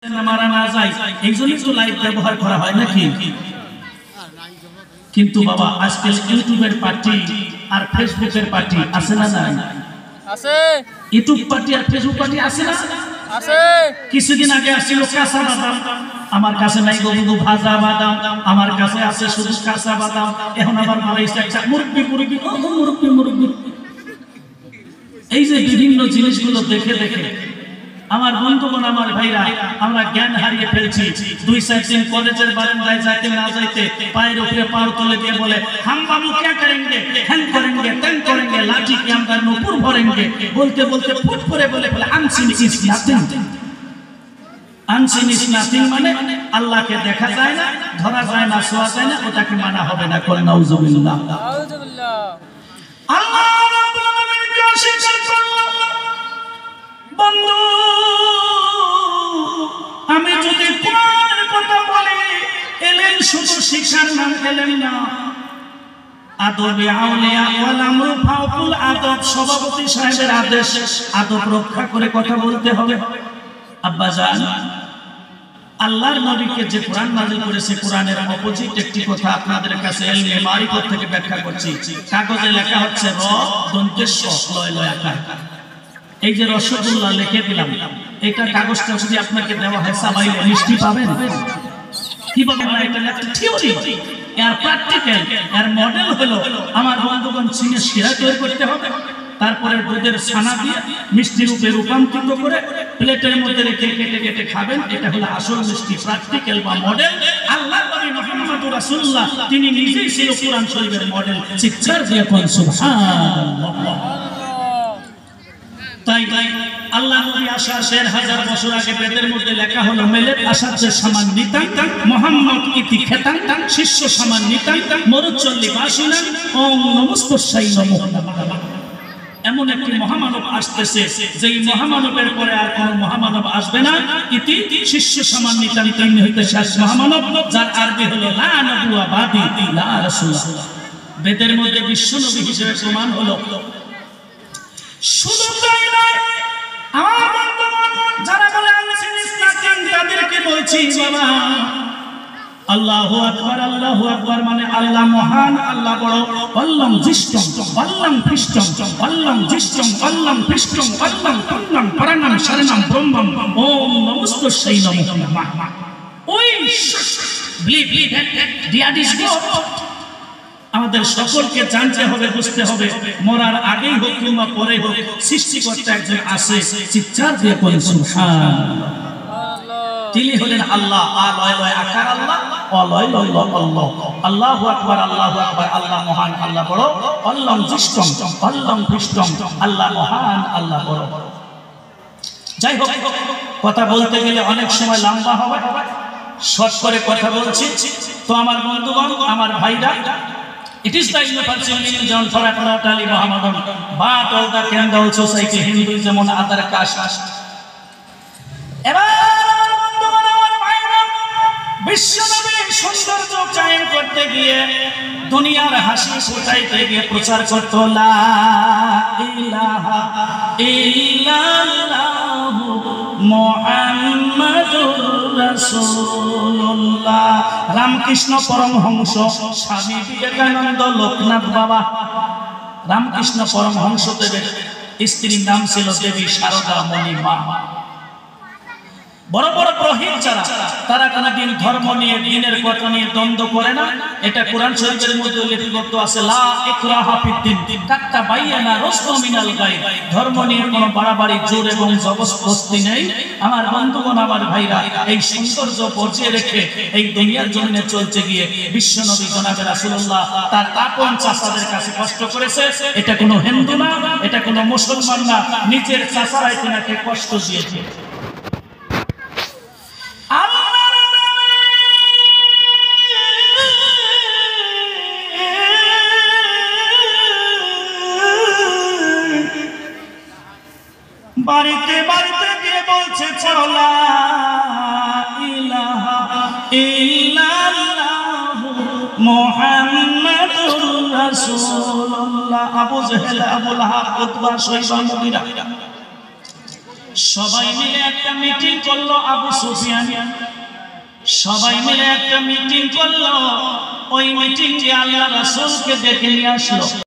মারা না যায় এই জন্যই তো লাইভ ব্যবহার করা হয় নাকি। কিন্তু বাবা আজকাল ইউটিউবের পার্টি আর ফেসবুকের পার্টি আছে না? নাই আছে। ইউটিউব পার্টি আর ফেসবুক পার্টি আছে না? আছে। কিছুদিন আগে আসছিল কাঁচা বাদাম, আমার কাছে নাই গো ভাজা বাদাম, আমার কাছে আছে শুধু কাঁচা বাদাম। এখন আবার বাড়াইছে একটা মুরব্বি মুরব্বি মুরব্বি মুরব্বি। এই যে বিভিন্ন জিনিসগুলো দেখে দেখে আমার বন্ধুগণ, আমার ভাইরা, আমরা জ্ঞান হারিয়ে ফেলছি। 2-4 দিন কলেজের বারান্দায় যাইতে না যাইতে পায়ের উপরে পাও তুলে দিয়ে বলে হাম বাবু क्या करेंगे, হ্যান করেंगे, তেন করেंगे, লাঠি के हम घर ऊपर भरेंगे। বলতে বলতে ফুট করে বলে unseen is nothing. Unseen is nothing মানে আল্লাহকে দেখা যায় না, ধরা যায় না, ছোঁয়া যায় না, ওটাকে মানা হবে না। কল নাউজুবিল্লাহ। নাউজুবিল্লাহ। আল্লাহ রাব্বুল আলামিনকে অস্বীকার করলাম। বন্ধু, আমি যদি কোরআনের কথা বলি, এলেম শুধু শিক্ষার নাম এলেম না। আদবে আউলিয়া ওয়াল আমরু ফাওকুল আদব। সভাপতি সাহেবের আদেশ, আদব রক্ষা করে কথা বলতে হবে। আব্বাজান, আল্লাহর নবীকে যে কোরআন নাযিল করেছে, কোরআনের অপোজিট একটি কথা আপনাদের কাছে ইলমে মারিফত থেকে ব্যাখ্যা করছি। কাগজে লেখা হচ্ছে র দন্তেশ্ব লয় লয় আকার। এই যে রসগোল্লা লিখে দিলাম, এটা কাগজটা যদি আপনাকে দেওয়া হয় সাবাইলে মিষ্টি পাবেন? কি বলেন না? এটা একটা থিওরি, এর প্র্যাকটিক্যাল, এর মডেল হলো আমার বন্ধুগণ চিনি শিরা তৈরি করতে হবে, তারপরে দুধের ছানা দিয়ে মিষ্টি রূপে রূপান্তরিত করে প্লেটের মধ্যে রেখে কেটে কেটে খাবেন। এটা হলো আসল মিষ্টি, প্র্যাকটিক্যাল বা মডেল। আল্লাহর নবী মুহাম্মদুর রাসূলুল্লাহ তিনি নিজেই ছিল কোরআন শরীফের মডেল। চিৎকার দিয়ে কোন সুবহানাল্লাহ। তাই আল্লাহ নবী আসার 1000 বছর আগে বেদের মধ্যে লেখা হলো মেলের আসার যে সামান নিতাং মুহাম্মদ ইতি খেতাং শিষ্য সামান নিতাং মরুচল্লি বাসিনা ওম নমস্কারসাই নমঃ। এমন একটি মহামানব আসতেছে যেই মহামানবের পরে আর কোন মহামানব আসবে না। ইতি শিষ্য সামান নিতাং, তিনি হইতে শেষ মহামানব, যার আরবি হলো লা নবুয়া বাদি লা রাসূল। বেদের মধ্যে বিশ্ব নবী হিসেবে প্রমাণ হলো। শুধু তাই নয়, আমার বন্ধুগণ যারা বলে আনসিন ইজ নাথিং, তাদেরকে বলছি বাবা, আল্লাহু আকবার, আল্লাহু আকবার মানে আল্লাহ মহান, আল্লাহ বড়। আল্লাহু জিষ্টম, আল্লাহু ফিষ্টম, আল্লাহু জিষ্টম, আল্লাহু ফিষ্টম, আল্লাহু পূর্ণম পরাণম শরণম ব্রহ্মম ওম নমস্কারসাই নমঃ। We believe that there is God. আমাদের সকলকে জানতে হবে, বুঝতে হবে, মরার আগেই হোক কিংবা পরে হোক, সৃষ্টিকর্তা একজন আছে। চিৎকার দিয়ে বলেন সুবহানাল্লাহ। তিনি হলেন আল্লাহ, আলয় লয় আকার আল্লাহ, অলয় লয় আল্লাহ। আল্লাহু আকবার, আল্লাহু আকবার, আল্লাহ মহান, আল্লাহ বড়। আল্লাহু জিষ্টম, আল্লাহু ফিষ্টম, আল্লাহ মহান, আল্লাহ বড়। যাই হোক, কথা বলতে গেলে অনেক সময় লম্বা হবে, শর্ট করে কথা বলছি। তো আমার বন্ধুগণ, আমার ভাইরা, it is the universal religion for totally Muhammadan, but all the Kendall society, Hinduism and other castes. এবার বন্ধুগণ, আমার ভাইরা, বিশ্বনবীর সৌন্দর্য কায়েম করতে গিয়ে, দুনিয়ার হাসি ফুটাইতে গিয়ে প্রচার করত লা ইলাহা ইল্লাল্লাহু মুহাম্মাদুর রাসূলুল্লাহ। রামকৃষ্ণ পরমহংস, স্বামী বিবেকানন্দ, লোকনাথ বাবা। রামকৃষ্ণ পরমহংস দেবের স্ত্রীর নাম ছিল দেবী শারদা মণি মা। বড় বড় পুরোহিত যারা, তারা কোনদিন ধর্ম নিয়ে, দিনের কথা নিয়ে দ্বন্দ্ব করে না। এটা কোরআন শরীফের মধ্যে লিপিবদ্ধ আছে, লা ইকরাহা ফিদ্দিন কাদ তাবায়্যানা রুশদু মিনাল গায়। ধর্ম নিয়ে কোনো বাড়াবাড়ি, জোর এবং জবরদস্তি নেই। আমার বন্ধুগণ, আমার ভাইরা, এই সৌন্দর্য বজায় রেখে এই দুনিয়ার জমিনে চলতে গিয়ে বিশ্বনবী জনাবে রাসূলুল্লাহ তার আপন চাচাদের কাছে কষ্ট করেছে। এটা কোনো হিন্দু না, এটা কোনো মুসলমান না, নিজের চাচারাই তিনাকে কষ্ট দিয়েছে। বাড়িতে বাড়িতে গিয়ে বলছে লা ইলাহা ইল্লাল্লাহু মুহাম্মাদুর রাসূলুল্লাহ। আবু জেহেল, আবু লাহাব, উতবা, শাইবা, মুগীরা সবাই মিলে একটা মিটিং করলো আবু সুফিয়ান সবাই মিলে একটা মিটিং করলো ওই মিটিংয়ে আল্লাহ রাসূলকে ডেকে নিয়ে আসলো